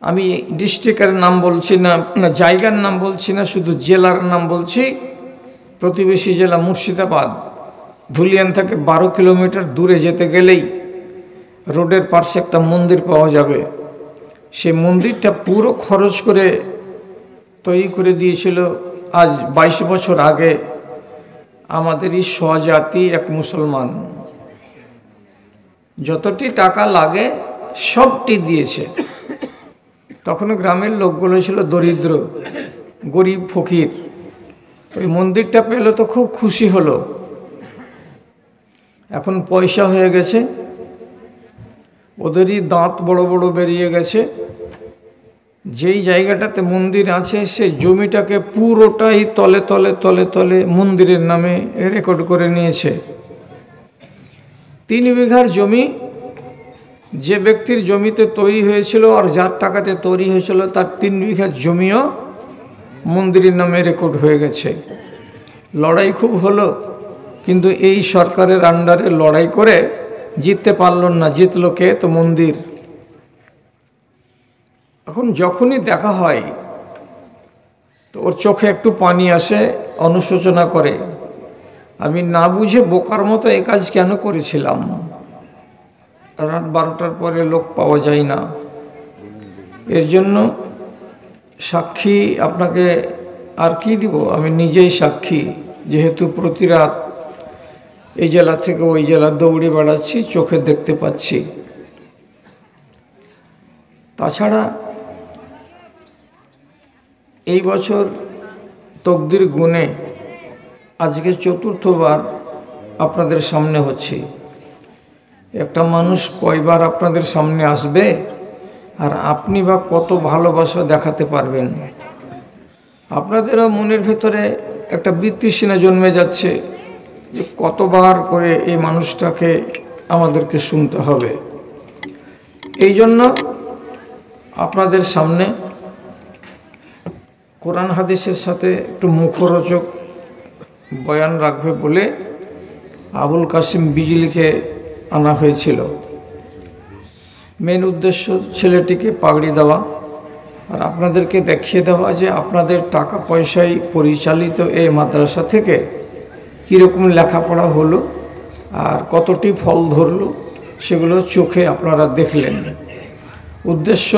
আমি ডিস্ট্রিক্টের নাম বলছি না, জায়গার নাম বলছি না, শুধু জেলার নাম বলছি। প্রতিবেশী জেলা মুর্শিদাবাদ, ধুলিয়ান থেকে 12 কিলোমিটার দূরে যেতে গেলেই রোডের পাশে একটা মন্দির পাওয়া যাবে। সেই মন্দিরটা পুরো খরচ করে তৈরি করে দিয়েছিল আজ 22 বছর আগে আমাদেরই স্বজাতি এক মুসলমান। যতটি টাকা লাগে সবটি দিয়েছে। তখনও গ্রামের লোকগুলো ছিল দরিদ্র, গরিব, ফকির। ওই মন্দিরটা পেলে তো খুব খুশি হলো। এখন পয়সা হয়ে গেছে, ওদেরই দাঁত বড় বড় বেরিয়ে গেছে। যেই জায়গাটাতে মন্দির আছে সেই জমিটাকে পুরোটাই তলে তলে তলে তলে মন্দিরের নামে রেকর্ড করে নিয়েছে। 3 বিঘার জমি যে ব্যক্তির জমিতে তৈরি হয়েছিল আর যার টাকাতে তৈরি হয়েছিল তার 3 বিঘা জমিও মন্দিরের নামে রেকর্ড হয়ে গেছে। লড়াই খুব হলো, কিন্তু এই সরকারের আন্ডারে লড়াই করে জিততে পারল না। জিতল কে? তো মন্দির। এখন যখনই দেখা হয় তো ওর চোখে একটু পানি আসে, অনুশোচনা করে, আমি না বুঝে বোকার মতো এ কাজ কেন করেছিলাম। রাত 12টার পরে লোক পাওয়া যায় না। এর জন্য সাক্ষী আপনাকে আর কি দিব, আমি নিজেই সাক্ষী। যেহেতু প্রতি রাত এই জেলা থেকে ওই জেলা দৌড়ে বেড়াচ্ছি, চোখে দেখতে পাচ্ছি। তাছাড়া এই বছর তকদির গুণে আজকে 4র্থবার আপনাদের সামনে হচ্ছি। একটা মানুষ কয়বার আপনাদের সামনে আসবে, আর আপনি বা কত ভালোবাসা দেখাতে পারবেন। আপনাদেরও মনের ভেতরে একটা বিতৃষ্ণা জন্মে যাচ্ছে যে কতবার করে এই মানুষটাকে আমাদেরকে শুনতে হবে। এই জন্য আপনাদের সামনে কোরআন হাদিসের সাথে একটু মুখরোচক বয়ান রাখবে বলে আবুল কাসিম বিজলিকে আনা হয়েছিল। মেন উদ্দেশ্য ছেলেটিকে পাগড়ি দেওয়া আর আপনাদেরকে দেখিয়ে দেওয়া যে আপনাদের টাকা পয়সায় পরিচালিত এই মাদ্রাসা থেকে কীরকম লেখাপড়া হলো আর কতটি ফল ধরলো, সেগুলো চোখে আপনারা দেখলেন। উদ্দেশ্য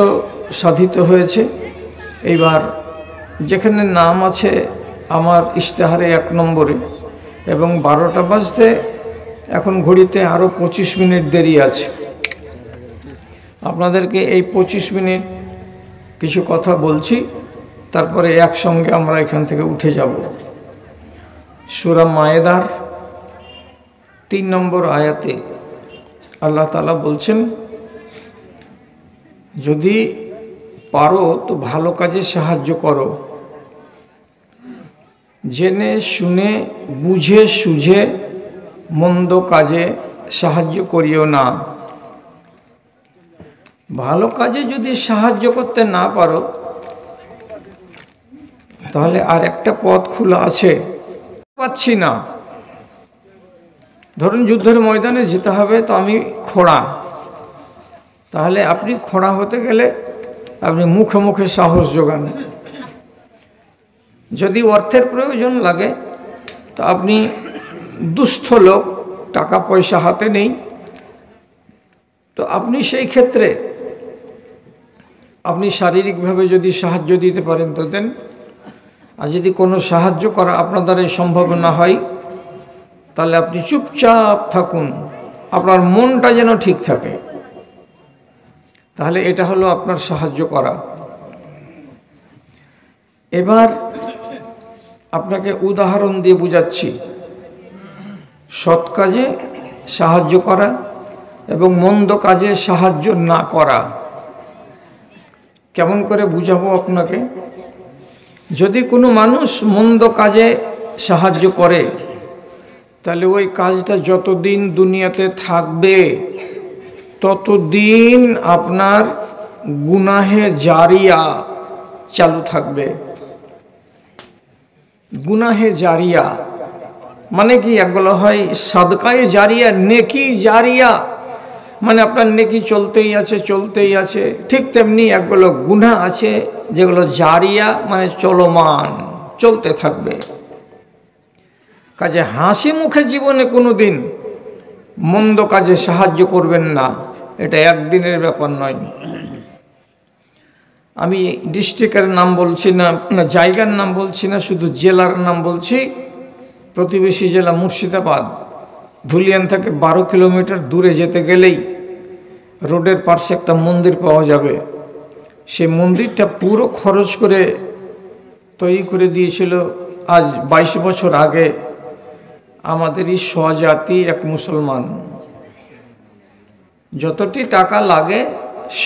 সাধিত হয়েছে। এইবার যেখানে নাম আছে আমার ইশতেহারে 1 নম্বরে এবং 12টা বাজতে এখন ঘড়িতে আরও 25 মিনিট দেরি আছে। আপনাদেরকে এই 25 মিনিট কিছু কথা বলছি, তারপরে একসঙ্গে আমরা এখান থেকে উঠে যাব। সূরা মায়েদার 3 নম্বর আয়াতে আল্লাহ তাআলা বলছেন, যদি পারো তো ভালো কাজে সাহায্য করো, জেনে শুনে বুঝে সুঝে মন্দ কাজে সাহায্য করিও না। ভালো কাজে যদি সাহায্য করতে না পারো তাহলে আর একটা পথ খোলা আছে, পাচ্ছি না। ধরুন যুদ্ধের ময়দানে যেতে হবে, তো আমি খোঁড়া, তাহলে আপনি খোঁড়া হতে গেলে আপনি মুখে মুখে সাহস জোগান। যদি অর্থের প্রয়োজন লাগে তো আপনি দুস্থ লোক, টাকা পয়সা হাতে নেই, তো আপনি সেই ক্ষেত্রে আপনি শারীরিকভাবে যদি সাহায্য দিতে পারেন তো দেন। আর যদি কোনো সাহায্য করা আপনার দ্বারাই সম্ভব না হয় তাহলে আপনি চুপচাপ থাকুন, আপনার মনটা যেন ঠিক থাকে। তাহলে এটা হলো আপনার সাহায্য করা। এবার আপনাকে উদাহরণ দিয়ে বুঝাচ্ছি। সৎ কাজে সাহায্য করা এবং মন্দ কাজে সাহায্য না করা কেমন করে বুঝাবো আপনাকে। যদি কোনো মানুষ মন্দ কাজে সাহায্য করে তাহলে ওই কাজটা যতদিন দুনিয়াতে থাকবে ততদিন আপনার গুনাহে জারিয়া চালু থাকবে। গুনাহে জারিয়া মানে কি? একগুলো হয় সাদকায়ে জারিয়া, নেকি জারিয়া, মানে আপনার নেকি চলতেই আছে চলতেই আছে। ঠিক তেমনি একগুলো গুনাহ আছে যেগুলো জারিয়া, মানে চলমান, চলতে থাকবে। কাজে হাসি মুখে জীবনে কোনো দিন মন্দ কাজে সাহায্য করবেন না, এটা একদিনের ব্যাপার নয়। আমি ডিস্ট্রিক্টের নাম বলছি না, জায়গার নাম বলছি না, শুধু জেলার নাম বলছি। প্রতিবেশী জেলা মুর্শিদাবাদ, ধুলিয়ান থেকে 12 কিলোমিটার দূরে যেতে গেলেই রোডের পাশে একটা মন্দির পাওয়া যাবে। সেই মন্দিরটা পুরো খরচ করে তৈরি করে দিয়েছিল আজ 22 বছর আগে আমাদেরই স্বজাতি এক মুসলমান। যতটি টাকা লাগে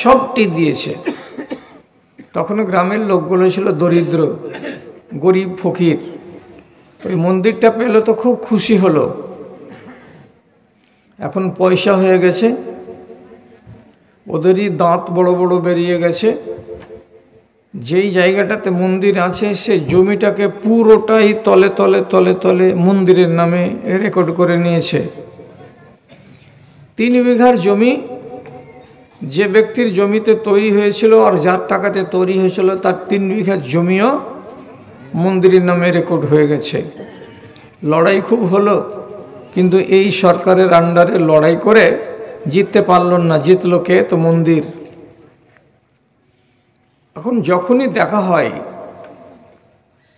সবটি দিয়েছে। তখনও গ্রামের লোকগুলো ছিল দরিদ্র, গরিব, ফকির। ওই মন্দিরটা পেল তো খুব খুশি হলো। এখন পয়সা হয়ে গেছে, ওদেরই দাঁত বড় বড় বেরিয়ে গেছে। যেই জায়গাটাতে মন্দির আছে সে জমিটাকে পুরোটাই তলে তলে তলে তলে মন্দিরের নামে রেকর্ড করে নিয়েছে। 3 বিঘার জমি যে ব্যক্তির জমিতে তৈরি হয়েছিল আর যার টাকাতে তৈরি হয়েছিল তার 3 বিঘা জমিও মন্দিরের নামে রেকর্ড হয়ে গেছে। লড়াই খুব হলো, কিন্তু এই সরকারের আন্ডারে লড়াই করে জিততে পারল না। জিতল কে? তো মন্দির। এখন যখনই দেখা হয়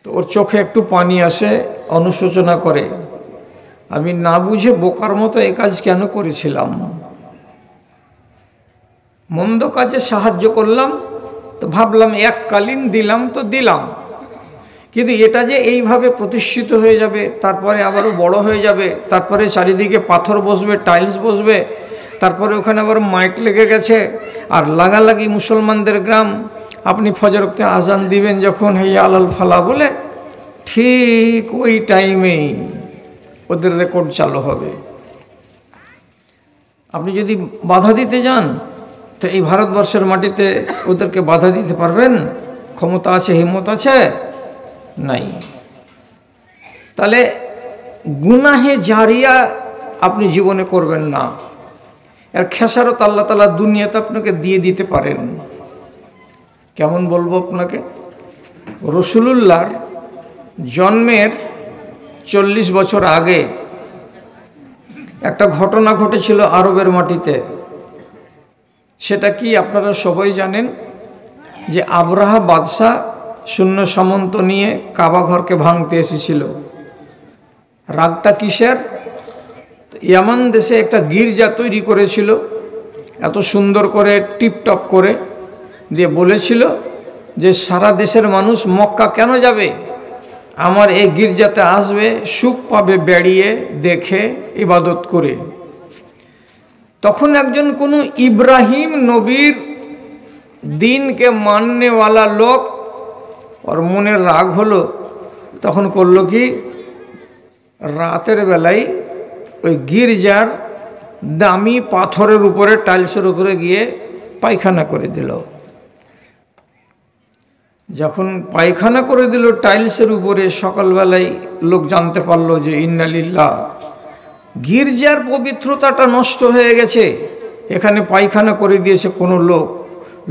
তো ওর চোখে একটু পানি আসে, অনুশোচনা করে, আমি না বুঝে বোকার মতো এ কাজ কেন করেছিলাম। মন্দ কাজে সাহায্য করলাম তো ভাবলাম এককালীন দিলাম তো দিলাম, কিন্তু এটা যে এইভাবে প্রতিষ্ঠিত হয়ে যাবে, তারপরে আবারও বড় হয়ে যাবে, তারপরে চারিদিকে পাথর বসবে, টাইলস বসবে, তারপরে ওখানে আবার মাইক লেগে গেছে আর লাগালাগি মুসলমানদের গ্রাম। আপনি ফজর ওয়াক্তে আজান দিবেন যখন, হাইয়া আলাল ফালা বলে, ঠিক ওই টাইমেই ওদের রেকর্ড চালু হবে। আপনি যদি বাধা দিতে যান তো এই ভারতবর্ষের মাটিতে ওদেরকে বাধা দিতে পারবেন? ক্ষমতা আছে, হিম্মত আছে? নাই। তাহলে গুনাহে জারিয়া আপনি জীবনে করবেন না। এর খেসারত আল্লাহ তাআলা দুনিয়াতে আপনাকে দিয়ে দিতে পারেন। কেমন বলবো আপনাকে? রাসূলুল্লাহর জন্মের 40 বছর আগে একটা ঘটনা ঘটেছিল আরবের মাটিতে। সেটা কি আপনারা সবাই জানেন, যে আবরাহা বাদশাহ শূন্য সামন্ত নিয়ে কাবা ঘরকে ভাঙতে এসেছিল। রাগটা কিসের? ইয়ামান দেশে একটা গির্জা তৈরি করেছিল, এত সুন্দর করে টিপটপ করে, দিয়ে বলেছিল যে সারা দেশের মানুষ মক্কা কেন যাবে, আমার এই গির্জাতে আসবে, সুখ পাবে বেড়িয়ে দেখে ইবাদত করে। তখন একজন কোনো ইব্রাহিম নবীর দিনকে মাননেওয়ালা লোক, ওর মনের রাগ হলো, তখন করলো কি, রাতের বেলায় ওই গির্জার দামি পাথরের উপরে, টাইলসের উপরে গিয়ে পায়খানা করে দিল। যখন পায়খানা করে দিল টাইলসের উপরে, সকালবেলায় লোক জানতে পারলো যে ইন্না লিল্লাহ, গির্জার পবিত্রতাটা নষ্ট হয়ে গেছে, এখানে পায়খানা করে দিয়েছে কোনো লোক।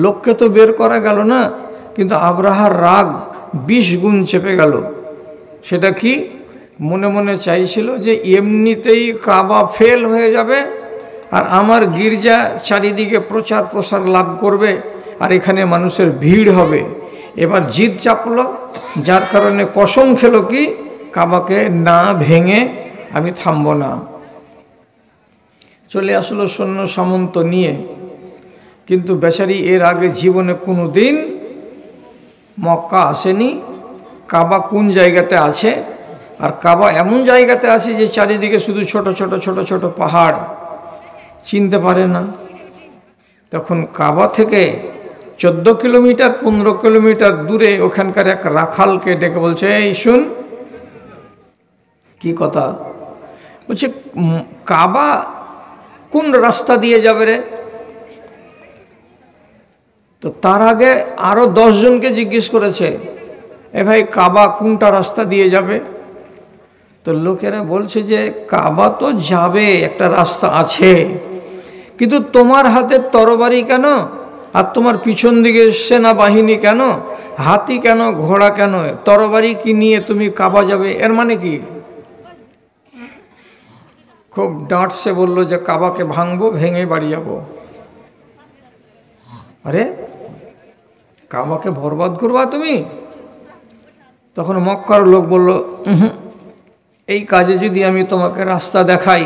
লোককে তো বের করা গেল না, কিন্তু আব্রাহার রাগ 20 গুণ চেপে গেল। সেটা কি? মনে মনে চাইছিল যে এমনিতেই কাবা ফেল হয়ে যাবে আর আমার গির্জা চারিদিকে প্রচার প্রসার লাভ করবে আর এখানে মানুষের ভিড় হবে। এবার জিদ চাপলো, যার কারণে কসম খেলো কি, কাবাকে না ভেঙে আমি থামব না। চলে আসলো সৈন্য সামন্ত নিয়ে, কিন্তু বেচারি এর আগে জীবনে কোনো দিন মক্কা আসেনি। কাবা কোন জায়গাতে আছে, আর কাবা এমন জায়গাতে আছে যে চারিদিকে শুধু ছোট ছোট ছোট ছোট পাহাড়, চিনতে পারে না। তখন কাবা থেকে 14 কিলোমিটার 15 কিলোমিটার দূরে ওখানকার এক রাখালকে ডেকে বলছে, এই শুন। কি কথা? বলছে কাবা কোন রাস্তা দিয়ে যাবে রে? তো তার আগে আরো 10 জনকে জিজ্ঞেস করেছে, এ ভাই কাবা কোনটা রাস্তা দিয়ে যাবে? তো লোকেরা বলছে যে কাবা তো যাবে, একটা রাস্তা আছে, কিন্তু তোমার হাতে তরবারি কেন, আর তোমার পিছন দিকে সেনাবাহিনী কেন, হাতি কেন, ঘোড়া কেন, তরবারি কি নিয়ে তুমি কাবা যাবে? এর মানে কি? খুব ডাঁটসে বলল যে কাবাকে ভাঙবো, ভেঙে বাড়ি যাব। আরে কাবাকে বরবাদ করবা তুমি? তখন মক্কার লোক বলল, এই কাজে যদি আমি তোমাকে রাস্তা দেখাই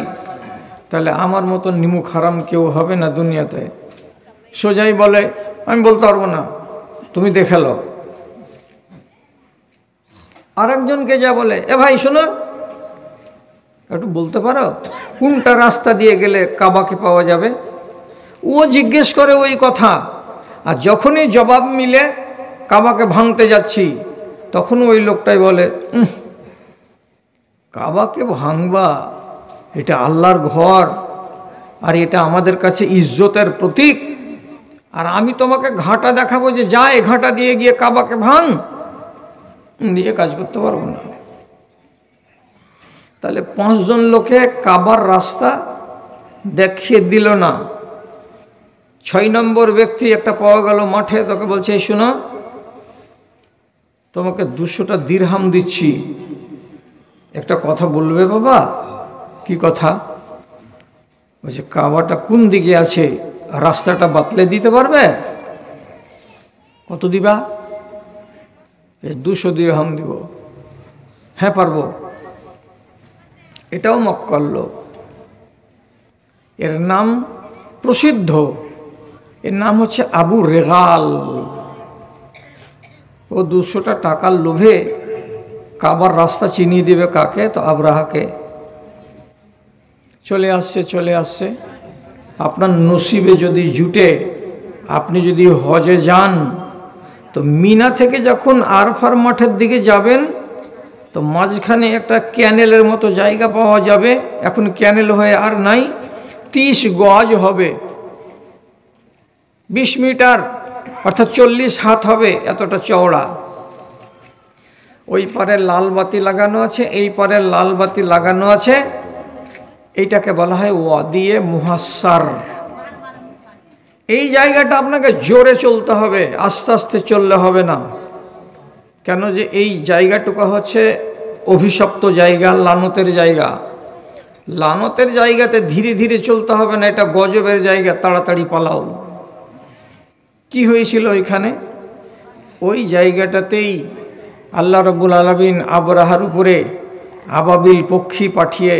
তাহলে আমার মতো নিমুখ হারাম কেউ হবে না দুনিয়াতে। সোজাই বলে, আমি বলতে পারবো না, তুমি দেখে লো। আরেকজনকে যা বলে, এ ভাই শোনো, একটু বলতে পারো কোনটা রাস্তা দিয়ে গেলে কাবাকে পাওয়া যাবে? ও জিজ্ঞেস করে ওই কথা, আর যখনই জবাব মিলে কাবাকে ভাঙতে যাচ্ছি তখন ওই লোকটাই বলে, কাবাকে ভাঙবা? এটা আল্লাহর ঘর, আর এটা আমাদের কাছে ইজ্জতের প্রতীক, আর আমি তোমাকে ঘাটা দেখাবো যে যা এ ঘাটা দিয়ে গিয়ে কাবাকে ভাঙ? দিয়ে কাজ করতে পারবো না। তাহলে 5 জন লোকে কাবার রাস্তা দেখিয়ে দিল না। 6 নম্বর ব্যক্তি একটা পাওয়া গেল মাঠে, তোকে বলছে, এই শোনো, তোমাকে 200টা দিরহাম দিচ্ছি, একটা কথা বলবে বাবা। কি কথা? বলছে কাবাটা কোন দিকে আছে, রাস্তাটা বাতলে দিতে পারবে? কত দিবা? 200 দিরহাম দিব। হ্যাঁ পারবো। এটাও মক্কার লোক, এর নাম প্রসিদ্ধ, এর নাম হচ্ছে আবু রেগাল। ও 200টা টাকার লোভে কাবার রাস্তা চিনিয়ে দেবে কাকে? তো আবরাহাকে। চলে আসছে। আপনার নসিবে যদি জুটে, আপনি যদি হজে যান, তো মিনা থেকে যখন আরফার মাঠের দিকে যাবেন তো মাঝখানে একটা ক্যানেলের মতো জায়গা পাওয়া যাবে। এখন ক্যানেল হয়ে আর নাই, 30 গজ হবে, 20 মিটার অর্থাৎ 40 হাত হবে, এতটা চওড়া। ওই পারে লাল বাতি লাগানো আছে, এই পারে লাল বাতি লাগানো আছে। এইটাকে বলা হয় ওয়াদিয়ে মুহাসসার। এই জায়গাটা আপনাকে জোরে চলতে হবে, আস্তে আস্তে চললে হবে না। কেন যে এই জায়গাটুকু হচ্ছে অভিশপ্ত জায়গা, লানতের জায়গা। লানতের জায়গাতে ধীরে ধীরে চলতে হবে না, এটা গজবের জায়গা, তাড়াতাড়ি পালাও। কি হয়েছিল ওইখানে? ওই জায়গাটাতেই আল্লাহ রাব্বুল আলামিন আবরাহার উপরে আবাবিল পক্ষী পাঠিয়ে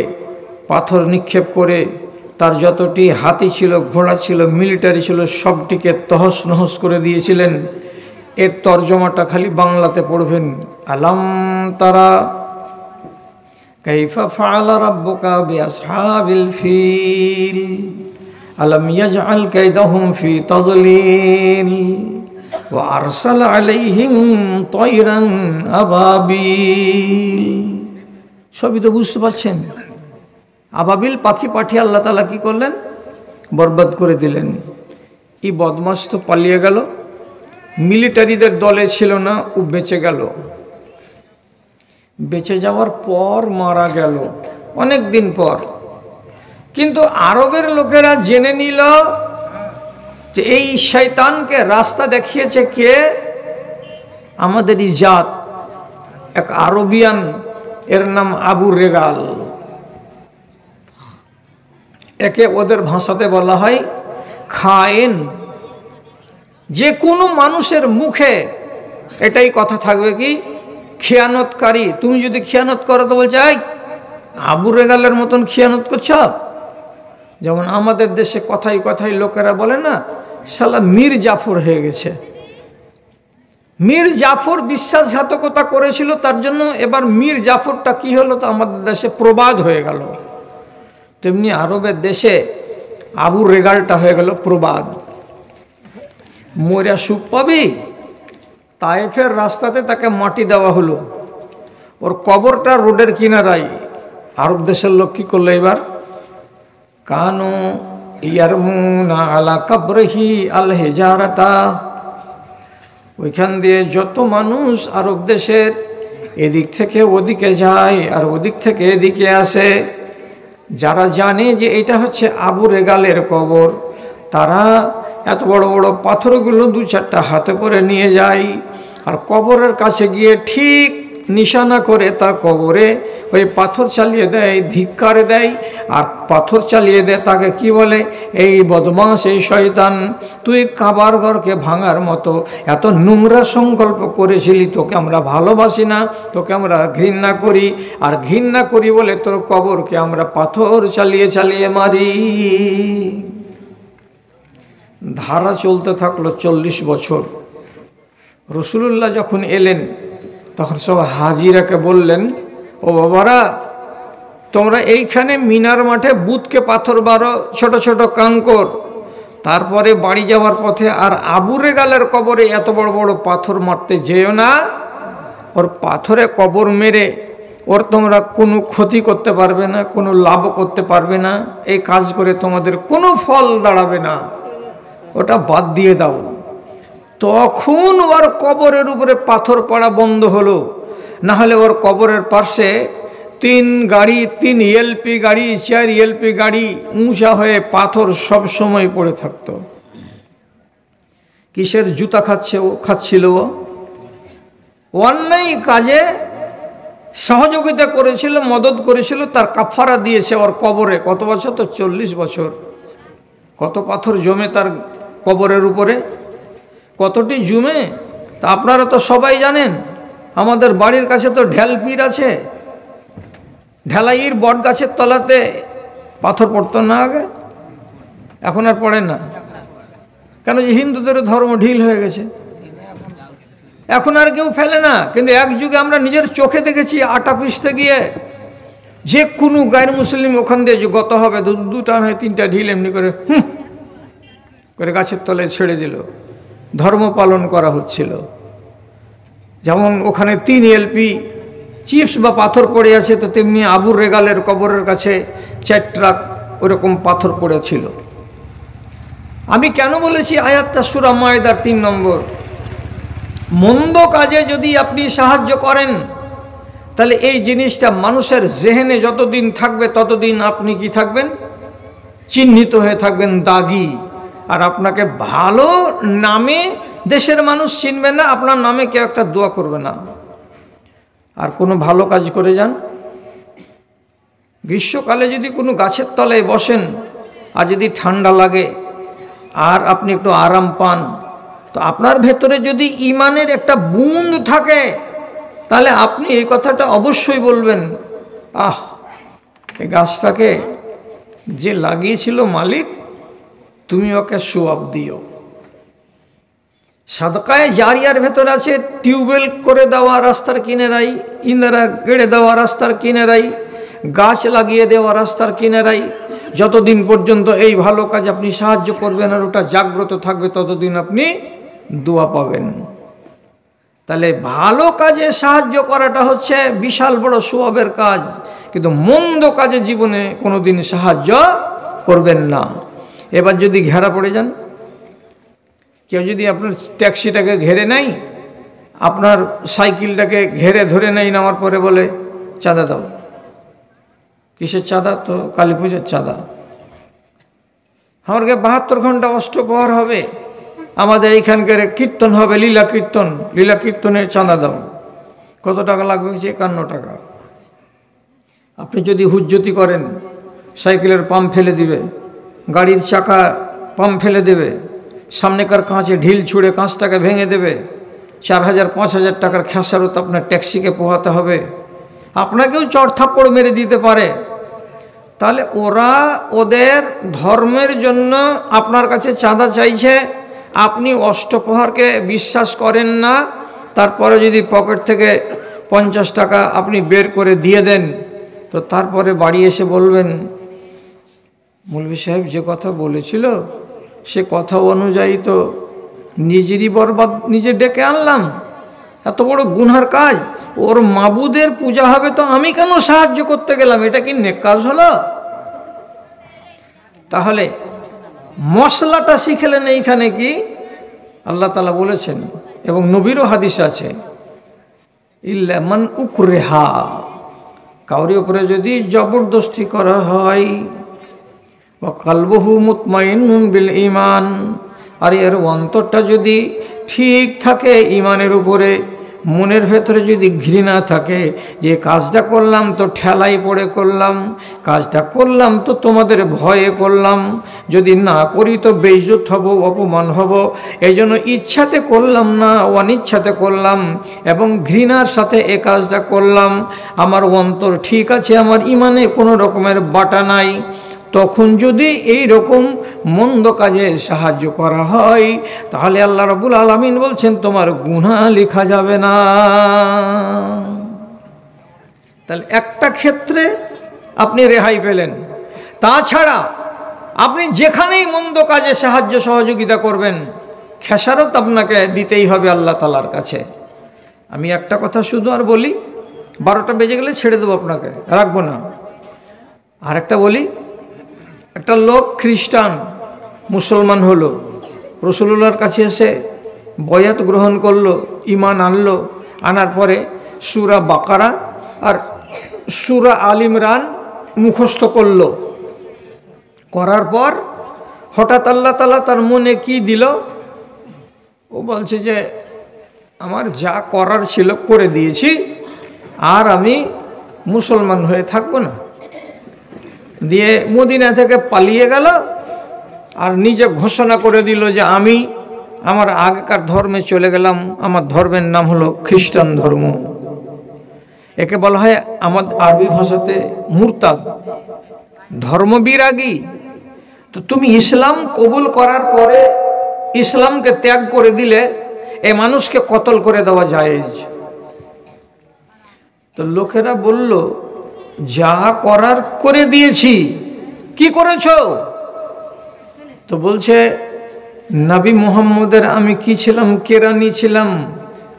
পাথর নিক্ষেপ করে তার যতটি হাতি ছিল, ঘোড়া ছিল, মিলিটারি ছিল, সবটিকে তহস নহস করে দিয়েছিলেন। এর তর্জমাটা খালি বাংলাতে পড়বেন। আলাম তারা কাইফা ফাআলা রাব্বুকা বিআসহাবিল ফিল আলাম ইয়াজআল কাইদাহুম ফি তাযলিল ওয়া আরসালা আলাইহিম তায়রান আবাবিল। সবই তো বুঝতে পারছেন। আবাবিল পাখি পাঠিয়ে আল্লাহ তাআলা কি করলেন? বরবাদ করে দিলেন। এই বদমাশ তো পালিয়ে গেল, মিলিটারিদের দলে ছিল না, ও বেঁচে গেল। বেঁচে যাওয়ার পর মারা গেল অনেক দিন পর। কিন্তু আরবের লোকেরা জেনে নিল যে এই শয়তানকে রাস্তা দেখিয়েছে কে? আমাদেরই জাত, এক আরবিয়ান, এর নাম আবু রেগাল। একে ওদের ভাষাতে বলা হয় খায়েন। যে কোনো মানুষের মুখে এটাই কথা থাকবে কি, খেয়ানতকারী। তুমি যদি খেয়ানত করো তো বলছে, এই আবু রেগালের মতন খেয়ানত করছ। যেমন আমাদের দেশে কথাই কথাই লোকেরা বলে না, শালা মীর জাফর হয়ে গেছে। মীর জাফর বিশ্বাসঘাতকতা করেছিল, তার জন্য এবার মীর জাফরটা কি হলো, তো আমাদের দেশে প্রবাদ হয়ে গেল। তেমনি আরবের দেশে আবু রেগালটা হয়ে গেল প্রবাদ। মরিয়া সুখ পাবি, তায়েফের রাস্তাতে তাকে মাটি দেওয়া হলো, ওর কবরটা রোডের কিনারায়। আরব দেশের লোক কি করলো এবার? কানু ইয়ারমুনা আলা কবরহি আল হিজারাতা। ওইখান দিয়ে যত মানুষ আরব দেশের এদিক থেকে ওদিকে যায় আর ওদিক থেকে এদিকে আসে, যারা জানে যে এটা হচ্ছে আবু রেগালের কবর, তারা এত বড় বড় পাথরগুলো 2-4টা হাতে করে নিয়ে যায়, আর কবরের কাছে গিয়ে ঠিক নিশানা করে তার কবরে ওই পাথর চালিয়ে দেয়, ধিক্কার দেয়। আর পাথর চালিয়ে দেয় তাকে কি বলে, এই বদমাস, এই শয়তান, তুই কাবার ঘরকে ভাঙার মতো এত নোংরা সংকল্প করেছিলি, তোকে আমরা ভালোবাসি না, তোকে আমরা ঘৃণা করি, আর ঘৃণা করি বলে তোর কবরকে আমরা পাথর চালিয়ে চালিয়ে মারি। ধারা চলতে থাকলো 40 বছর। রসুলুল্লাহ যখন এলেন তখন সব হাজিরাকে বললেন, ও বাবারা, তোমরা এইখানে মিনার মাঠে বুতকে পাথর মারো, ছোট ছোট কাঙ্কর, তারপরে বাড়ি যাওয়ার পথে আর আবু রেগালের কবরে এত বড় বড় পাথর মারতে যেও না। ওর পাথরে কবর মেরে ওর তোমরা কোনো ক্ষতি করতে পারবে না, কোনো লাভ করতে পারবে না, এই কাজ করে তোমাদের কোনো ফল দাঁড়াবে না, ওটা বাদ দিয়ে দাও। তখন ওর কবরের উপরে পাথর পড়া বন্ধ হলো, না হলে ওর কবরের পাশে 3 গাড়ি, 3 এলপি গাড়ি, 4 এলপি গাড়ি উঁচা হয়ে পাথর সব সময় পড়ে থাকতো। কিসের জুতা খাচ্ছিল ও? অন্যায় কাজে সহযোগিতা করেছিল, মদত করেছিল, তার কাফারা দিয়েছে ওর কবরে। কত বছর? তো 40 বছর। কত পাথর জমে তার কবরের উপরে, কতটি জমে তা আপনারা তো সবাই জানেন। আমাদের বাড়ির কাছে তো ঢেলপির আছে, ঢেলাইয়ের বট গাছের তলাতে পাথর পড়তো না আগে, এখন আর পড়ে না। কেন? যে হিন্দুদের ধর্ম ঢিল হয়ে গেছে, এখন আর কেউ ফেলে না। কিন্তু এক যুগে আমরা নিজের চোখে দেখেছি, আটা পিষতে গিয়ে যে কোনো গায়ের মুসলিম ওখান দিয়ে যে গত হবে, 2টা নয় 3টা ঢিল এমনি করে করে গাছের তলায় ছেড়ে দিল, ধর্ম পালন করা হচ্ছিল। যেমন ওখানে 3 এলপি চিপস বা পাথর পড়ে আছে, তো তেমনি আবু রেগালের কবরের কাছে 4 ট্রাক ওরকম পাথর পড়েছিল। আমি কেন বলেছি আয়াতটা সূরা মায়দার 3 নম্বর? মন্দ কাজে যদি আপনি সাহায্য করেন, তাহলে এই জিনিসটা মানুষের জেহেনে যতদিন থাকবে ততদিন আপনি কি থাকবেন? চিহ্নিত হয়ে থাকবেন, দাগী। আর আপনাকে ভালো নামে দেশের মানুষ চিনবে না, আপনার নামে কেউ একটা দোয়া করবে না। আর কোনো ভালো কাজ করে যান, গ্রীষ্মকালে যদি কোনো গাছের তলায় বসেন আর যদি ঠান্ডা লাগে আর আপনি একটু আরাম পান, তো আপনার ভেতরে যদি ইমানের একটা বুঁদ থাকে, তাহলে আপনি এই কথাটা অবশ্যই বলবেন, আহ, এই গাছটাকে যে লাগিয়েছিল মালিক, তুমি ওকে সোয়াব দিও। সাদকায়ে জারিয়ার ভেতর আছে টিউবওয়েল করে দেওয়া রাস্তার কিনারাই, ইন্দিরা গেড়ে দেওয়া রাস্তার কিনারাই, গাছ লাগিয়ে দেওয়া রাস্তার কিনারাই। যতদিন পর্যন্ত এই ভালো কাজ আপনি সাহায্য করবেন আর ওটা জাগ্রত থাকবে, ততদিন আপনি দোয়া পাবেন। তাহলে ভালো কাজে সাহায্য করাটা হচ্ছে বিশাল বড় সোয়াবের কাজ, কিন্তু মন্দ কাজে জীবনে কোনোদিন সাহায্য করবেন না। এবার যদি ঘেরা পড়ে যান, কেউ যদি আপনার ট্যাক্সিটাকে ঘেরে নেয়, আপনার সাইকেলটাকে ঘেরে ধরে নেয়, নেওয়ার পরে বলে চাঁদা দাও। কিসের চাঁদা? তো কালী পুজোর চাঁদা। আমাকে 72 ঘন্টা অষ্টপ্রহর হবে, আমাদের এইখানকার কীর্তন হবে, লীলা কীর্তন, লীলা কীর্তনের চাঁদা দাও। কত টাকা লাগবে? 51 টাকা। আপনি যদি হুজ্জতি করেন, সাইকেলের পাম্প ফেলে দিবে, গাড়ির চাকা পাম্প ফেলে দেবে, সামনেকার কাঁচে ঢিল ছুঁড়ে কাঁচটাকে ভেঙে দেবে, 4000-5000 টাকার খেসারত আপনার ট্যাক্সিকে পোহাতে হবে, আপনাকেও চড় থাপ্পড় মেরে দিতে পারে। তাহলে ওরা ওদের ধর্মের জন্য আপনার কাছে চাঁদা চাইছে, আপনি অষ্টপ্রহরকে বিশ্বাস করেন না, তারপরে যদি পকেট থেকে 50 টাকা আপনি বের করে দিয়ে দেন, তো তারপরে বাড়ি এসে বলবেন, মৌলভী সাহেব যে কথা বলেছিল সে কথা অনুযায়ী তো নিজেরই বরবাদ নিজে ডেকে আনলাম, এত বড় গুনহার কাজ, ওর মাবুদের পূজা হবে তো আমি কেন সাহায্য করতে গেলাম? এটা কি নেক কাজ হলো? তাহলে মশলাটা শিখলেন এইখানে কি আল্লাহ তাআলা বলেছেন, এবং নবীরও হাদিস আছে, ইল্লা মান উকরিহা, কাউরি উপরে যদি জবরদস্তি করা হয়, ওয়া কালবুহু মুতমাইন্নুন বিল ঈমান, আর এর অন্তরটা যদি ঠিক থাকে ঈমানের উপরে, মনের ভেতরে যদি ঘৃণা থাকে যে কাজটা করলাম তো ঠেলাই পড়ে করলাম, কাজটা করলাম তো তোমাদের ভয়ে করলাম, যদি না করি তো বেইজ্জত হব, অপমান হব, এই জন্য ইচ্ছাতে করলাম না, অনিচ্ছাতে করলাম এবং ঘৃণার সাথে এ কাজটা করলাম, আমার অন্তর ঠিক আছে, আমার ঈমানে কোনো রকমের বাটা নাই, তখন যদি এই রকম মন্দ কাজে সাহায্য করা হয় তাহলে আল্লাহ রাব্বুল আলামিন বলছেন তোমার গুনাহ লেখা যাবে না। তাহলে একটা ক্ষেত্রে আপনি রেহাই পেলেন, তাছাড়া আপনি যেখানেই মন্দ কাজে সাহায্য সহযোগিতা করবেন খেসারত আপনাকে দিতেই হবে আল্লাহ তাআলার কাছে। আমি একটা কথা শুধু আর বলি, 12টা বেজে গেলে ছেড়ে দেবো, আপনাকে রাখবো না। আর একটা বলি, একটা লোক খ্রিস্টান মুসলমান হলো, রাসূলুল্লাহর কাছে এসে বয়াত গ্রহণ করলো, ঈমান আনলো, আনার পরে সূরা বাকারা আর সূরা আল ইমরান মুখস্থ করলো, করার পর হঠাৎ আল্লাহ তাআলা তার মনে কি দিল, ও বলছে যে আমার যা করার ছিল করে দিয়েছি, আর আমি মুসলমান হয়ে থাকবো না, দিয়ে মদিনা থেকে পালিয়ে গেল আর নিজে ঘোষণা করে দিল যে আমি আমার আগেকার ধর্মে চলে গেলাম, আমার ধর্মের নাম হলো খ্রিস্টান ধর্ম। একে বলা হয় আমার আরবি ভাষাতে মুরতাদ, ধর্মবিরাগী। তো তুমি ইসলাম কবুল করার পরে ইসলামকে ত্যাগ করে দিলে এ মানুষকে কতল করে দেওয়া জায়েজ। তো লোকেরা বলল যা করার করে দিয়েছি, কি করেছো? তো বলছে নবী মুহাম্মদের আমি কি ছিলাম, কেরানি ছিলাম,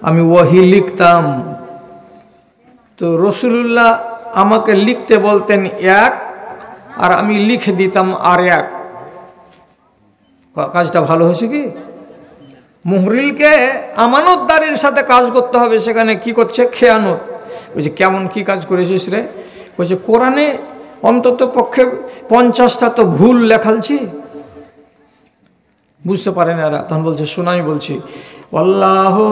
আমি ওয়াহি লিখতাম। তো রাসূলুল্লাহ আমাকে লিখতে বলতেন এক, আর আমি লিখে দিতাম আর এক। কাজটা ভালো হয়েছে কি? মুহরিলকে আমানতদারের সাথে কাজ করতে হবে, সেখানে কি করছে? খেয়ানত। বলছে কেমন কি কাজ করেছিস রে? বলছে কোরআনে অন্তত পক্ষে 50টা তো ভুল লেখালছি। বুঝতে পারেন এরা, তখন বলছে শোনাই বলছি, আল্লাহু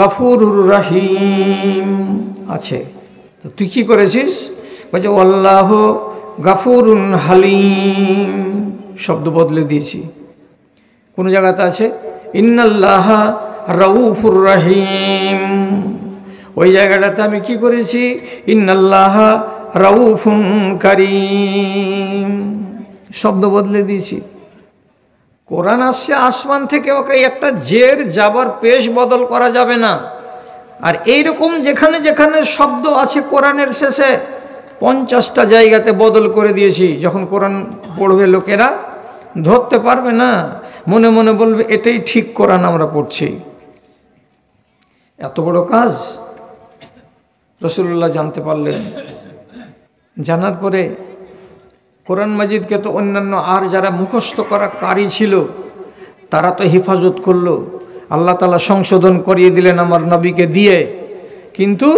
গফুরুর রহিম আছে, তো তুই কি করেছিস? বলছে আল্লাহু গফুরুন হালিম, শব্দ বদলে দিয়েছি। কোন জায়গাতে আছে ইন্নাল্লাহা রাউফুর রহিম, ওই জায়গাটাতে আমি কি করেছি? ইন্নাল্লাহা রাউফুন কারীম, শব্দ বদলে দিয়েছি। কোরআন আসছে আসমান থেকে, ওকে একটা জের যাবার পেশ বদল করা যাবে না। আর এইরকম যেখানে যেখানে শব্দ আছে কোরআনের শেষে 50টা জায়গাতে বদল করে দিয়েছি। যখন কোরআন পড়বে লোকেরা ধরতে পারবে না, মনে মনে বলবে এটাই ঠিক কোরআন আমরা পড়ছি। এত বড় কাজ রাসূলুল্লাহ জানতে পারলেন। জানার পরে কোরআন মাজিদকে তো অন্যান্য আর যারা মুখস্থ করা কারি ছিল তারা তো হেফাজত করলো, আল্লাহ তাআলা সংশোধন করিয়ে দিলেন আমার নবীকে দিয়ে। কিন্তু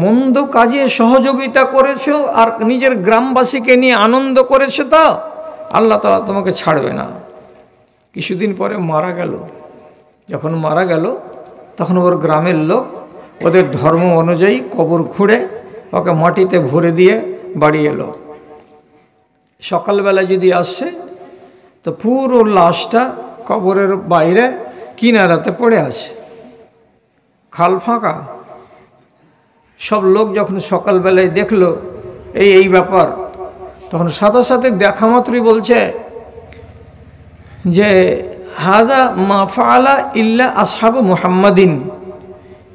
মন্দ কাজে সহযোগিতা করেছো আর নিজের গ্রামবাসীকে নিয়ে আনন্দ করেছো, তো আল্লাহ তাআলা তোমাকে ছাড়বে না। কিছুদিন পরে মারা গেল। যখন মারা গেল তখন ওর গ্রামের লোক ওদের ধর্ম অনুযায়ী কবর খুঁড়ে ওকে মাটিতে ভরে দিয়ে বাড়ি এলো। সকালবেলা যদি আসছে তো পুরো লাশটা কবরের বাইরে কিনারাতে পড়ে আছে, খাল ফাঁকা। সব লোক যখন সকালবেলায় দেখলো এই ব্যাপার, তখন সাথে সাথে দেখা মাত্রই বলছে যে হাযা মা ফাআলা ইল্লা আসহাবু মুহাম্মাদিন,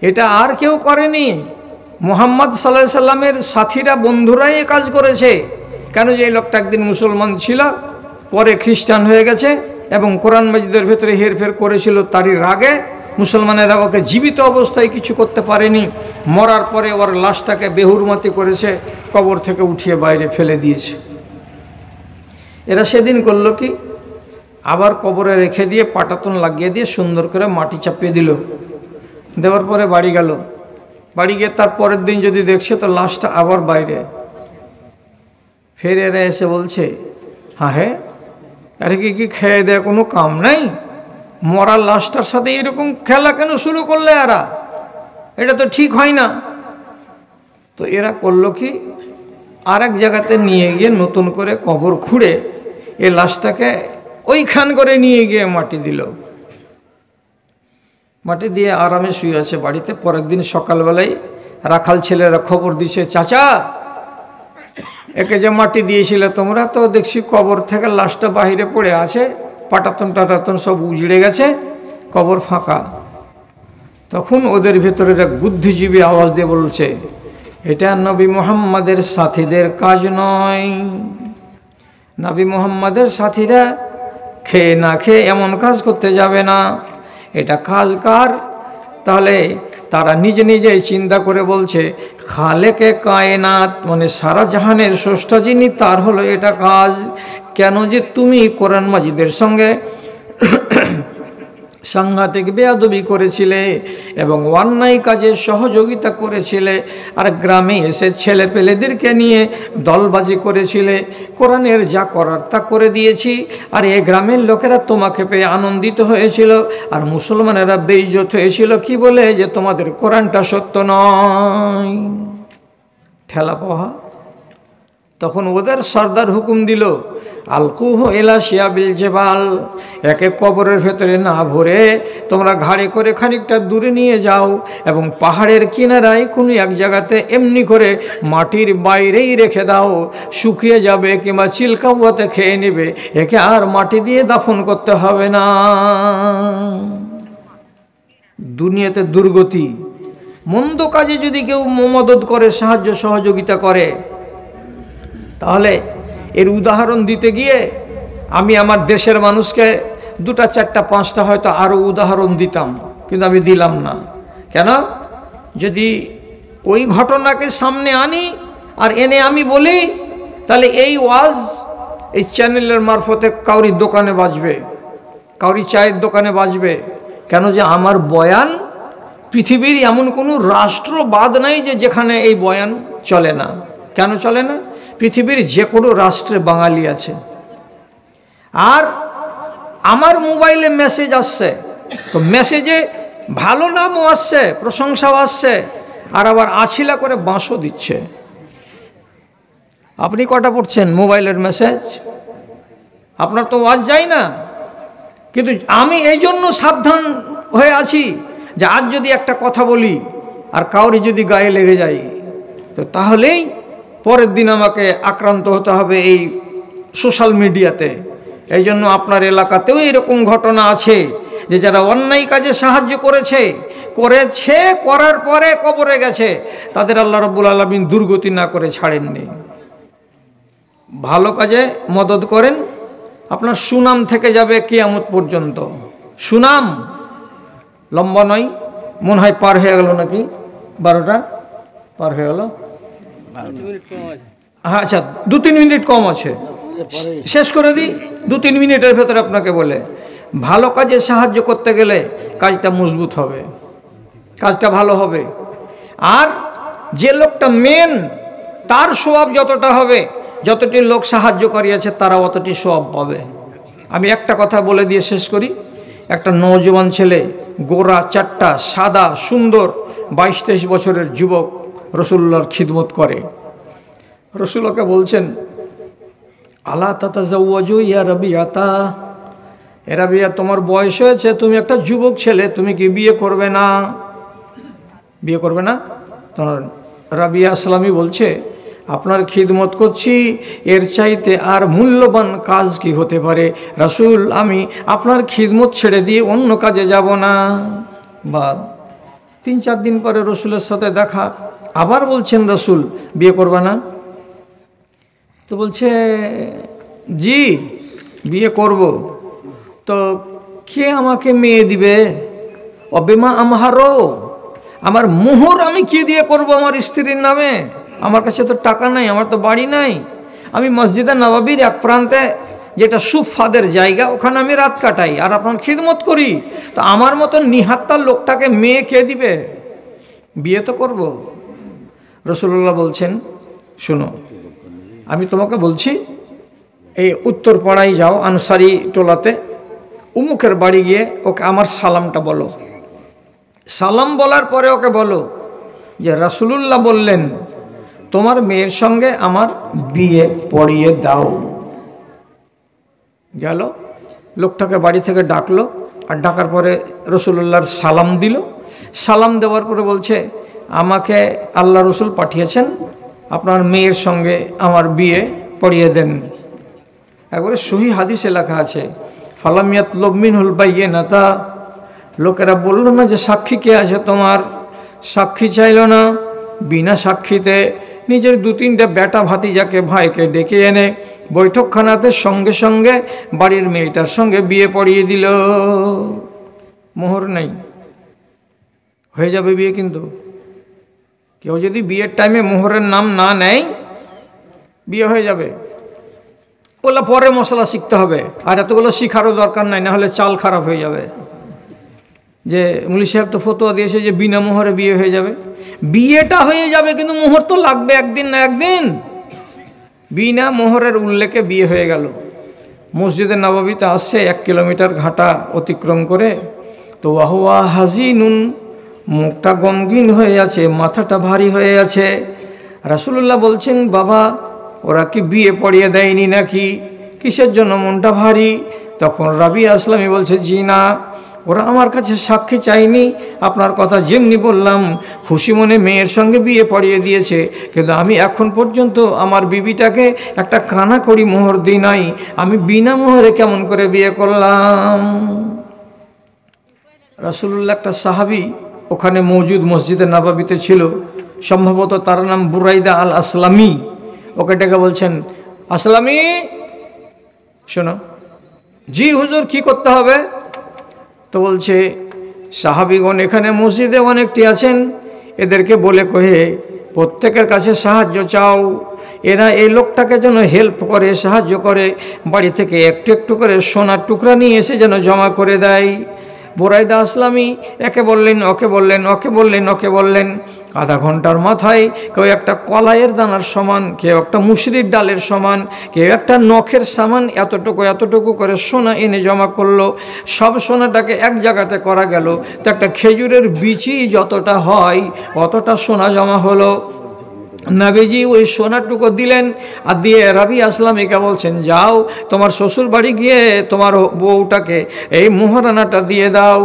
এটা আর কেউ করেনি, মুহাম্মদ সাল্লাল্লাহু আলাইহি সাল্লামের সাথীরা বন্ধুরাই এই কাজ করেছে। কেন? যে এই লোকটা একদিন মুসলমান ছিল, পরে খ্রিস্টান হয়ে গেছে এবং কোরআন মাজিদের ভেতরে হেরফের করেছিল, তারই রাগে মুসলমানেরা ওকে জীবিত অবস্থায় কিছু করতে পারেনি, মরার পরে ওর লাশটাকে বেহুরমতি করেছে, কবর থেকে উঠিয়ে বাইরে ফেলে দিয়েছে। এরা সেদিন করলো কি, আবার কবরে রেখে দিয়ে পাটাতন লাগিয়ে দিয়ে সুন্দর করে মাটি চাপিয়ে দিল। দেওয়ার পরে বাড়ি গেল। বাড়ি গিয়ে তার পরের দিন যদি দেখছে তো লাশটা আবার বাইরে। ফের এরা এসে বলছে হ্যাঁ, আরে কি খেয়ে দেয় কোনো কাম নাই? মরার লাশটার সাথে এরকম খেলা কেন শুরু করলে এরা? এটা তো ঠিক হয় না। তো এরা করলো কি, আর এক জায়গাতে নিয়ে গিয়ে নতুন করে কবর খুঁড়ে এই লাশটাকে ওইখান করে নিয়ে গিয়ে মাটি দিল। মাটি দিয়ে আরামে শুয়ে আছে বাড়িতে। পরের দিন সকালবেলায় রাখাল ছেলেরা খবর দিছে, চাচা একে যে মাটি দিয়েছিলে তোমরা, তো দেখছি কবর থেকে লাশটা বাহিরে পড়ে আছে, পাটাতন টাটাতন সব উজড়ে গেছে, কবর ফাঁকা। তখন ওদের ভেতরে এক বুদ্ধিজীবী আওয়াজ দিয়ে বলছে, এটা নবী মুহাম্মাদের সাথীদের কাজ নয়। নবী মুহাম্মাদের সাথীরা খেয়ে না খেয়ে এমন কাজ করতে যাবে না। এটা কাজ কার? তাহলে তারা নিজে নিজেই চিন্তা করে বলছে, খালেকে কায়নাত মানে সারা জাহানের স্রষ্টা যিনি, তার হলো এটা কাজ। কেন যে তুমি কোরআন মাজিদের সঙ্গে সাংঘাতিক বেয়াদবি করেছিলে এবং অন্যায় কাজে সহযোগিতা করেছিলে, আর গ্রামে এসে ছেলে পেলেদেরকে নিয়ে দলবাজি করেছিলে। কোরআনের যা করার তা করে দিয়েছি, আর এই গ্রামের লোকেরা তোমাকে পেয়ে আনন্দিত হয়েছিল, আর মুসলমানেরা বেইজ্জত হয়েছিল কি বলে, যে তোমাদের কোরআনটা সত্য নয়। ঠেলা পাওয়া। তখন ওদের সর্দার হুকুম দিল, আলকুহ এলা শিয়াবিল জেবাল, একে কবরের ভেতরে না ভরে তোমরা ঘাড়ে করে খানিকটা দূরে নিয়ে যাও এবং পাহাড়ের কিনারায় কোনো এক জায়গাতে এমনি করে মাটির বাইরেই রেখে দাও, শুকিয়ে যাবে কিংবা চিলকাওয়াতে খেয়ে নেবে, একে আর মাটি দিয়ে দাফন করতে হবে না। দুনিয়াতে দুর্গতি। মন্দ কাজে যদি কেউ মদদ করে, সাহায্য সহযোগিতা করে, তাহলে এর উদাহরণ দিতে গিয়ে আমি আমার দেশের মানুষকে 2টা 4টা 5টা হয়তো আরও উদাহরণ দিতাম, কিন্তু আমি দিলাম না। কেন? যদি ওই ঘটনাকে সামনে আনি আর এনে আমি বলি, তাহলে এই ওয়াজ এই চ্যানেলের মারফতে কাউরির দোকানে বাজবে, কাউরি চায়ের দোকানে বাজবে। কেন? যে আমার বয়ান, পৃথিবীর এমন কোনো রাষ্ট্র বাদ নাই যে যেখানে এই বয়ান চলে না। কেন চলে না? পৃথিবীর যে কোনো রাষ্ট্রে বাঙালি আছে। আর আমার মোবাইলে মেসেজ আসছে, তো মেসেজে ভালো নামও আসছে, প্রশংসাও আসছে, আর আবার আছিলা করে বাঁশও দিচ্ছে। আপনি কটা পড়ছেন মোবাইলের মেসেজ? আপনার তো ওয়াজ যায় না। কিন্তু আমি এই জন্য সাবধান হয়ে আছি যে আজ যদি একটা কথা বলি আর কাউরি যদি গায়ে লেগে যায়, তো তাহলেই পরের দিন আমাকে আক্রান্ত হতে হবে এই সোশ্যাল মিডিয়াতে। এই জন্য আপনার এলাকাতেও এরকম ঘটনা আছে যে যারা অন্যায় কাজে সাহায্য করেছে, করার পরে কবরে গেছে, তাদের আল্লাহ রাব্বুল আলামিন দুর্গতি না করে ছাড়েননি। ভালো কাজে মদদ করেন, আপনার সুনাম থেকে যাবে কিয়ামত পর্যন্ত। সুনাম লম্বা নয়, মনে হয় পার হয়ে গেল নাকি, 12টা পার হয়ে গেল। হ্যাঁ আচ্ছা, 2-3 মিনিট কম আছে, শেষ করে দিই 2-3 মিনিটের ভেতরে আপনাকে বলে। ভালো কাজে সাহায্য করতে গেলে কাজটা মজবুত হবে, কাজটা ভালো হবে। আর যে লোকটা মেন, তার সওয়াব যতটা হবে, যতটি লোক সাহায্য করিয়েছে তারা অতটি সওয়াব পাবে। আমি একটা কথা বলে দিয়ে শেষ করি। একটা নওজোয়ান ছেলে, গোরা চাট্টা, সাদা সুন্দর, 22-23 বছরের যুবক, রসুল্লাহর খিদমত করে। রসুলকে বলছেন, আলা তাতাজাওয়াজু ইয়া রাবিয়াতা, এ রাবিয়া তোমার বয়স হয়েছে, তুমি একটা যুবক ছেলে, তুমি কি বিয়ে করবে না? বিয়ে করবে না? তোমার রাবিয়া আসলামী বলছে, আপনার খিদমত করছি, এর চাইতে আর মূল্যবান কাজ কি হতে পারে রাসূল? আমি আপনার খিদমত ছেড়ে দিয়ে অন্য কাজে যাব না। বাদ 3-4 দিন পরে রসুলের সাথে দেখা, আবার বলছেন, রাসূল বিয়ে করবে না? তো বলছে, জি বিয়ে করব। তো কে আমাকে মেয়ে দিবে? অবেমা আমহারো, আমার মোহর আমি কি দিয়ে করব আমার স্ত্রীর নামে? আমার কাছে তো টাকা নাই, আমার তো বাড়ি নাই। আমি মসজিদে নববীর এক প্রান্তে, যেটা সুফাদের জায়গা, ওখানে আমি রাত কাটাই আর আপনার খিদমত করি। তো আমার মতন নিহাত্তার লোকটাকে মেয়ে কে দিবে? বিয়ে তো করব। রাসূলুল্লাহ বলছেন, শোনো, আমি তোমাকে বলছি এই উত্তরপাড়ায় যাও আনসারি টোলাতে, উমুকের বাড়ি গিয়ে ওকে আমার সালামটা বলো। সালাম বলার পরে ওকে বলো যে রাসূলুল্লাহ বললেন তোমার মেয়ের সঙ্গে আমার বিয়ে পড়িয়ে দাও। গেল, লোকটাকে বাড়ি থেকে ডাকলো, আর ডাকার পরে রাসূলুল্লাহর সালাম দিল। সালাম দেওয়ার পরে বলছে আমাকে আল্লাহ রসুল পাঠিয়েছেন আপনার মেয়ের সঙ্গে আমার বিয়ে পড়িয়ে দেন। একবারে সহি হাদিসে লেখা আছে ফালামিয়াত লবমিনহুল বাইয়িনাতা, লোকেরা বলল না যে সাক্ষী কে আছে তোমার, সাক্ষী চাইল না, বিনা সাক্ষীতে নিজের 2-3টা বেটা ভাতিজাকে ভাইকে ডেকে এনে বৈঠকখানাতে সঙ্গে সঙ্গে বাড়ির মেয়েটার সঙ্গে বিয়ে পড়িয়ে দিল। মোহর নেই, হয়ে যাবে বিয়ে। কিন্তু কেউ যদি বিয়ের টাইমে মোহরের নাম না নেয় বিয়ে হয়ে যাবে। ওগুলো পরে মশলা শিখতে হবে, আর এতগুলো শিখারও দরকার নাই, না হলে চাল খারাপ হয়ে যাবে। যে মুলি সাহেব তো ফতোয়া দিয়েছে যে বিনা মোহরে বিয়ে হয়ে যাবে। বিয়েটা হয়ে যাবে কিন্তু মোহর তো লাগবে একদিন না একদিন। বিনা মোহরের উল্লেখে বিয়ে হয়ে গেল। মসজিদে নববীতে আসছে 1 কিলোমিটার ঘাটা অতিক্রম করে, তো ওয়াহুয়া হাজিনুন, মুখটা গমগিন হয়ে আছে, মাথাটা ভারী হয়ে আছে। রাসূলুল্লাহ বলছেন বাবা ওরা কি বিয়ে পড়িয়ে দেয়নি নাকি, কিসের জন্য মনটা ভারী? তখন রাবিয়া আসলামী বলছে জি না, ওরা আমার কাছে সাক্ষী চাইনি, আপনার কথা যেমনি বললাম খুশি মনে মেয়ের সঙ্গে বিয়ে পড়িয়ে দিয়েছে, কিন্তু আমি এখন পর্যন্ত আমার বিবিটাকে একটা কানা করি মোহর দিই নাই, আমি বিনা মোহরে কেমন করে বিয়ে করলাম। রাসূলুল্লাহ একটা সাহাবী ওখানে মৌজুদ মসজিদে নববীতে ছিল, সম্ভবত তার নাম বুরাইদা আল আসলামী। ওকে ডেকে বলছেন আসলামী শোনো। জি হুজুর কি করতে হবে? তো বলছে সাহাবীগণ এখানে মসজিদে অনেকটি আছেন, এদেরকে বলে কহে প্রত্যেকের কাছে সাহায্য চাও, এরা এই লোকটাকে যেন হেল্প করে, সাহায্য করে, বাড়ি থেকে একটু একটু করে সোনার টুকরা নিয়ে এসে যেন জমা করে দেয়। বুরাইদা আসলামী একে বললেন, ওকে বললেন, ওকে বললেন, ওকে বললেন। আধা ঘন্টার মাথায় কেউ একটা কলাইয়ের দানার সমান, কেউ একটা মুসরির ডালের সমান, কেউ একটা নখের সমান এতটুকু এতটুকু করে সোনা এনে জমা করলো। সব সোনাটাকে এক জায়গাতে করা গেল, তো একটা খেজুরের বিচি যতটা হয় অতটা সোনা জমা হলো। নবীজি ওই সোনাটুকু দিলেন, আর দিয়ে রাবিয়া আসলামীকে বলছেন যাও তোমার শ্বশুর বাড়ি গিয়ে তোমার বউটাকে এই মোহরানাটা দিয়ে দাও।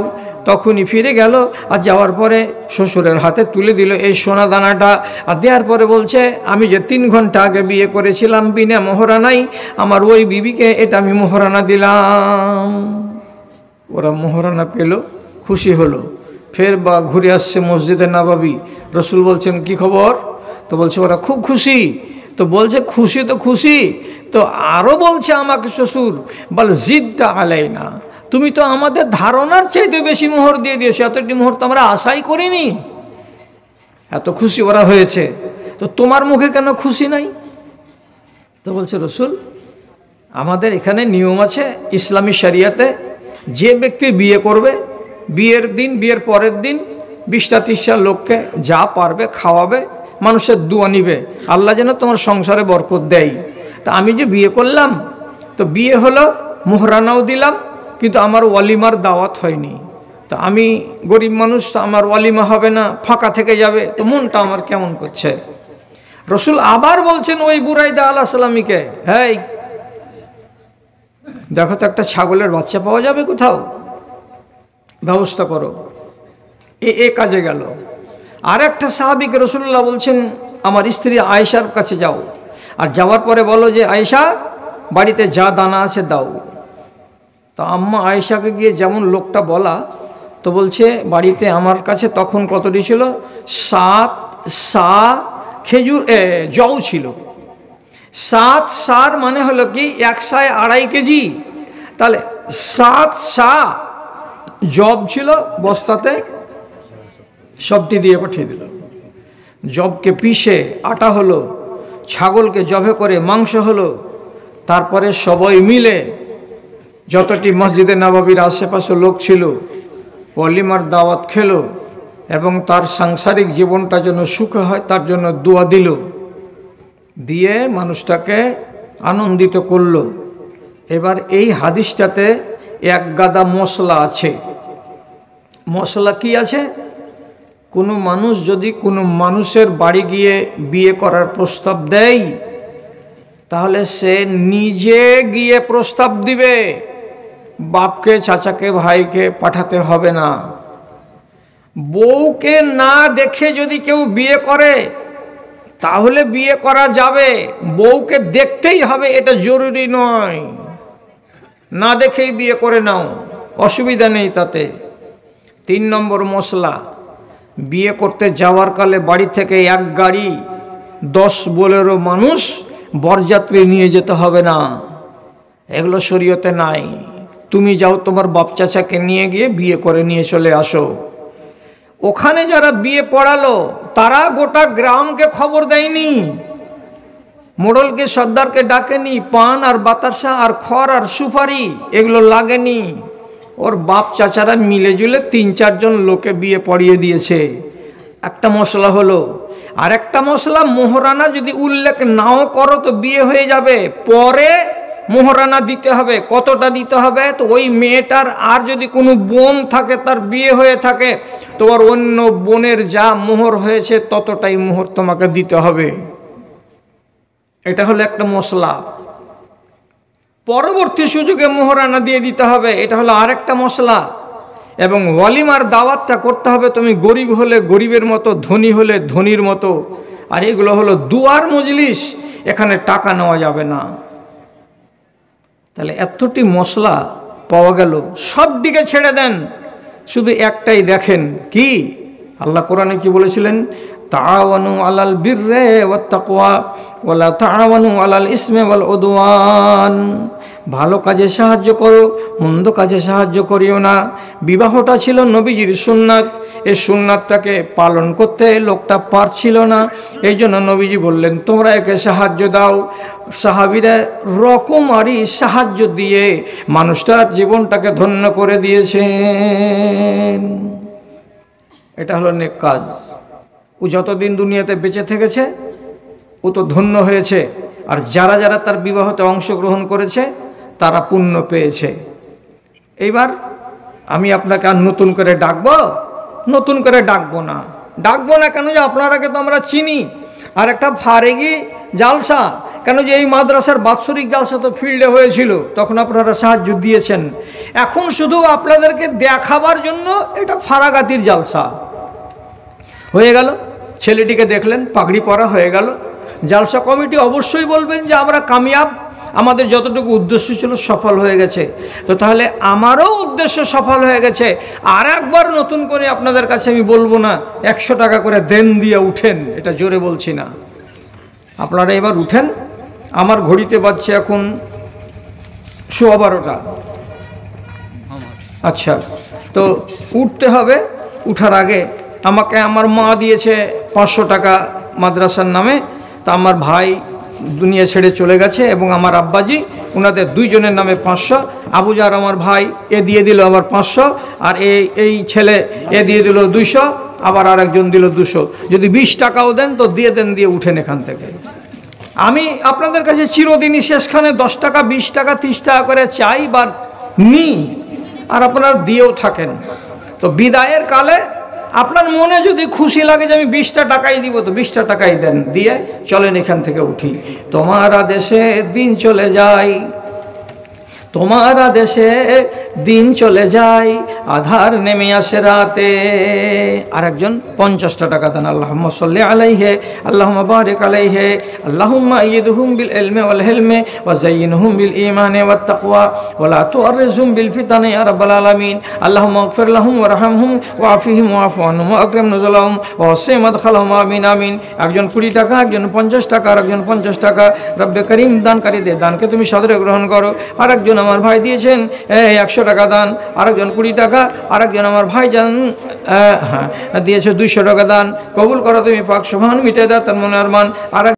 তখনই ফিরে গেল, আর যাওয়ার পরে শ্বশুরের হাতে তুলে দিল এই সোনা দানাটা, আর দেওয়ার পরে বলছে আমি যে 3 ঘন্টা আগে বিয়ে করেছিলাম বিনা মোহরানাই, আমার ওই বিবিকে এটা আমি মোহরানা দিলাম। ওরা মোহরানা পেল, খুশি হলো। ফের বা ঘুরে আসছে মসজিদে নববী। রসুল বলছেন কি খবর? তো বলছে ওরা খুব খুশি। তো বলছে খুশি তো খুশি, তো আরও বলছে আমাকে শ্বশুর বল জিদ্দা আলাইনা, তুমি তো আমাদের ধারণার চাইতে বেশি মোহর দিয়ে দিয়েছো, এতটি মোহর তো আমরা আশাই করিনি। এত খুশি ওরা হয়েছে, তো তোমার মুখে কেন খুশি নাই? তো বলছে রসুল আমাদের এখানে নিয়ম আছে ইসলামী শরিয়াতে, যে ব্যক্তি বিয়ে করবে বিয়ের দিন বিয়ের পরের দিন 20-30 লোককে যা পারবে খাওয়াবে, মানুষের দোয়া নিবে আল্লাহ যেন তোমার সংসারে বরকত দেয়। তা আমি যে বিয়ে করলাম, তো বিয়ে হলো, মোহরানাও দিলাম, কিন্তু আমার ওয়ালিমার দাওয়াত হয়নি। তো আমি গরিব মানুষ, তো আমার ওয়ালিমা হবে না, ফাঁকা থেকে যাবে, তো মনটা আমার কেমন করছে। রসুল আবার বলছেন ওই বুরাইদা আল আসলামীকে, হ্যাঁ দেখো তো একটা ছাগলের বাচ্চা পাওয়া যাবে কোথাও, ব্যবস্থা করো। এ কাজে গেল। আর একটা সাহাবীকে রাসূলুল্লাহ বলছেন আমার স্ত্রী আয়েশার কাছে যাও, আর যাওয়ার পরে বলো যে আয়েশা বাড়িতে যা দানা আছে দাও। তো আম্মা আয়েশাকে গিয়ে যেমন লোকটা বলা, তো বলছে বাড়িতে আমার কাছে তখন কতটি ছিল, 7 সা খেজুর জল ছিল। 7 সার মানে হলো কি 1 সায় 2.5 কেজি, তাহলে 7 সা জব ছিল বস্তাতে, সবটি দিয়ে পাঠিয়ে দিল। জবকে পিষে আটা হলো, ছাগলকে জবে করে মাংস হলো, তারপরে সবাই মিলে যতটি মসজিদে নববীর আশেপাশে লোক ছিল ওয়ালিমার দাওয়াত খেলো, এবং তার সাংসারিক জীবনটা যেন সুখে হয় তার জন্য দোয়া দিল, দিয়ে মানুষটাকে আনন্দিত করলো। এবার এই হাদিসটাতে এক গাদা মশলা আছে। মশলা কি আছে? কোনো মানুষ যদি কোনো মানুষের বাড়ি গিয়ে বিয়ে করার প্রস্তাব দেয়, তাহলে সে নিজে গিয়ে প্রস্তাব দিবে, বাপকে, চাচাকে, ভাইকে পাঠাতে হবে না। বউকে না দেখে যদি কেউ বিয়ে করে তাহলে বিয়ে করা যাবে, বউকে দেখতেই হবে এটা জরুরি নয়। না দেখেই বিয়ে করে নাও, অসুবিধা নেই তাতে। 3 নম্বর মশলা, বিয়ে করতে যাওয়ার কালে বাড়ি থেকে এক গাড়ি 10 বোলেরো মানুষ বরযাত্রী নিয়ে যেতে হবে না, এগুলো শরীয়তে নাই। তুমি যাও তোমার বাপ চাচাকে নিয়ে গিয়ে বিয়ে করে নিয়ে চলে আসো। ওখানে যারা বিয়ে পড়ালো তারা গোটা গ্রামকে খবর দেয়নি, মোড়লকে সর্দারকে ডাকেনি, পান আর বাতাসা আর খড় আর সুপারি এগুলো লাগেনি। ওর বাপ চাচারা মিলে জুলে 3-4 জন লোকে বিয়ে পড়িয়ে দিয়েছে। একটা মশলা হলো। আর একটা মশলা, মোহরানা যদি উল্লেখ নাও করো তো বিয়ে হয়ে যাবে, পরে মোহরানা দিতে হবে। কতটা দিতে হবে? তো ওই মেয়েটার আর যদি কোনো বোন থাকে, তার বিয়ে হয়ে থাকে, তো ওর অন্য বোনের যা মোহর হয়েছে ততটাই মোহর তোমাকে দিতে হবে। এটা হলো একটা মশলা। পরবর্তী সুযোগে মোহরানা দিয়ে দিতে হবে, এটা হলো আরেকটা মশলা। এবং ওয়ালিমার দাওয়াতটা করতে হবে তুমি গরিব হলে গরিবের মতো, ধনী হলে ধনীর মতো। আর এগুলো হলো দুয়ার মজলিস, এখানে টাকা নেওয়া যাবে না। তাহলে এতটি মশলা পাওয়া গেল, সব দিকে ছেড়ে দেন, শুধু একটাই দেখেন। কি আল্লাহ কোরআনে কি বলেছিলেন? তাআওয়ানু আলাল বিররি ওয়াত তাকওয়া ওয়ালা তাআওয়ানু আলাল ইসমি ওয়াল উদওয়ান। ভালো কাজে সাহায্য করো, মন্দ কাজে সাহায্য করিও না। বিবাহটা ছিল নবীজির সুন্নাত, এই সুন্নাতটাকে পালন করতে লোকটা পারছিল না, এই জন্য নবীজি বললেন তোমরা একে সাহায্য দাও। সাহাবীরা রকমারি সাহায্য দিয়ে মানুষটার জীবনটাকে ধন্য করে দিয়েছেন। এটা হলো নেক কাজ। ও যতদিন দুনিয়াতে বেঁচে থেকেছে ও তো ধন্য হয়েছে, আর যারা যারা তার বিবাহতে অংশগ্রহণ করেছে তারা পুণ্য পেয়েছে। এইবার আমি আপনাকে আর নতুন করে ডাকবো? নতুন করে ডাকবো না। ডাকবো না কেন? যে আপনারাকে তো আমরা চিনি। আর একটা ফারেগি জালসা, কেন যে এই মাদ্রাসার বাৎসরিক জালসা তো ফিল্ডে হয়েছিল, তখন আপনারা সাহায্য দিয়েছেন। এখন শুধু আপনাদেরকে দেখাবার জন্য এটা ফারাগাতির জালসা হয়ে গেল। ছেলেটিকে দেখলেন, পাগড়ি পরা হয়ে গেল। জালসা কমিটি অবশ্যই বলবেন যে আমরা কামিয়াব, আমাদের যতটুকু উদ্দেশ্য ছিল সফল হয়ে গেছে। তো তাহলে আমারও উদ্দেশ্য সফল হয়ে গেছে। আর একবার নতুন করে আপনাদের কাছে আমি বলবো না 100 টাকা করে দেন দিয়ে উঠেন, এটা জোরে বলছি না। আপনারা এবার উঠেন। আমার ঘড়িতে বাজছে এখন 12:15। আচ্ছা, তো উঠতে হবে। উঠার আগে আমাকে আমার মা দিয়েছে 500 টাকা মাদ্রাসার নামে। তা আমার ভাই দুনিয়া ছেড়ে চলে গেছে এবং আমার আব্বাজি ওনাদের 2 জনের নামে 500। আবুজার আমার ভাই এ দিয়ে দিল আবার 500, আর এই ছেলে এ দিয়ে দিল 200, আবার আরেকজন দিল 200। যদি 20 টাকাও দেন তো দিয়ে দেন, দিয়ে উঠেন এখান থেকে। আমি আপনাদের কাছে চিরদিনই শেষখানে 10 টাকা, 20 টাকা, 30 টাকা করে চাই বা নিই, আর আপনারা দিয়েও থাকেন। তো বিদায়ের কালে আপনার মনে যদি খুশি লাগে যে আমি 20টা টাকাই দিব, তো 20টা টাকাই দেন, দিয়ে চলেন এখান থেকে উঠি। তোমার আদেশে দিন চলে যায়, তোমার আদেশে দিন চলে যায়, আধার নেমে আসে রাতে। আরেকজন 50টা টাকা দেন। আল্লাহুম্মা সাল্লি আলাইহি, আল্লাহুম্মা বারিক আলাইহি, আল্লাহুম্মা আইয়িদহুম বিল ইলমি ওয়াল হিলমি ওয়া যায়্যিনহুম বিল ঈমানি ওয়াত তাকওয়া ওয়া লা তুআররিজহুম বিল ফিতানি ইয়া রাব্বাল আলামিন। আল্লাহুম্মা ইগফির লাহুম ওয়ারহামহুম ওয়াআফিহিম ওয়া'ফু আনহুম ওয়াকরিম নুজুলাহুম ওয়াসি মাদখালাহুম। আমিন আমিন। একজন 20 টাকা, একজন 50 টাকা, আরেকজন 50 টাকা। রব্বে করিম দানকারীদের দানকে তুমি সাদরে গ্রহণ করো। আরেকজন আমার ভাই দিয়েছেন 100 টাকা দান, আরেকজন 20 টাকা, আরেকজন আমার ভাই দিয়েছে 200 টাকা দান। কবুল করো তুমি পাক সুবহান, মিটে দাও তার মনের আরমান।